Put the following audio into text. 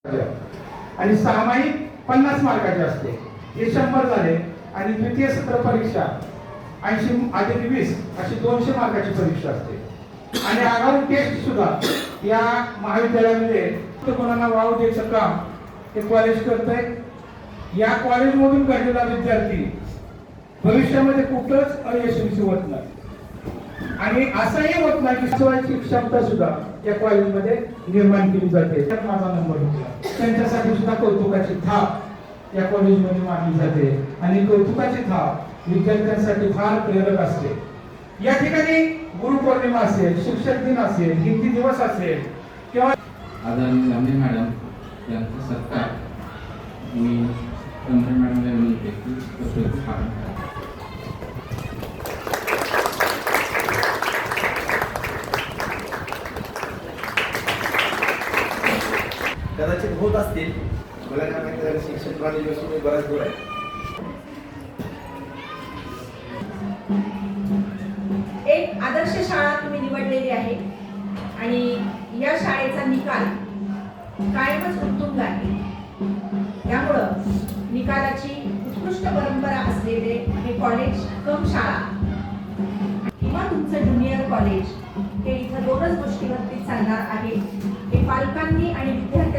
आणि सामायिक 50 मार्काचे असते, हे 100 झाले. आणि द्वितीय सत्र परीक्षा 80+20 अशी 200 मार्काची परीक्षा असते. आणि आगाऊ टेस्ट सुद्धा या महाविद्यालयामध्ये कोणाला वाव द्यायचं काम हे कॉलेज करतंय. या कॉलेजमधून घडलेला विद्यार्थी भविष्यामध्ये कुठंच अयशस्वी होत नाही आणि असंही होत नाही की शिकवायची क्षमता सुद्धा या कॉलेजमध्ये निर्माण केली जाते. तर माझा नंबर होता, त्यांच्यासाठी सुद्धा कौतुकाची थाप या कॉलेजमध्ये मानली जाते. आणि कौतुकाची थाप विद्यार्थ्यांसाठी फार प्रेरक असते. या ठिकाणी गुरुपौर्णिमा असेल, शिक्षक दिन असेल, हिंदी दिवस असेल किंवा आदरणीय लांबे मॅडम यांचा सत्कार मी लांबे मॅडमला विनंती करतो. कदाचित होत असतील, मला काय माहिती. शिक्षण प्रणालीपासून बराच दूर आहे. एक आदर्श शाळा तुम्ही निवडलेली आहे आणि या शाळेचा निकाल कायमच उत्तुंग आहे. त्यामुळं निकालाची उत्कृष्ट परंपरा असलेले हे कॉलेज कम शाळा किंवा तुमचं ज्युनियर कॉलेज हे इथं 2च गोष्टीवरती चालणार आहे. हे पालकांनी आणि विद्यार्थ्यांनी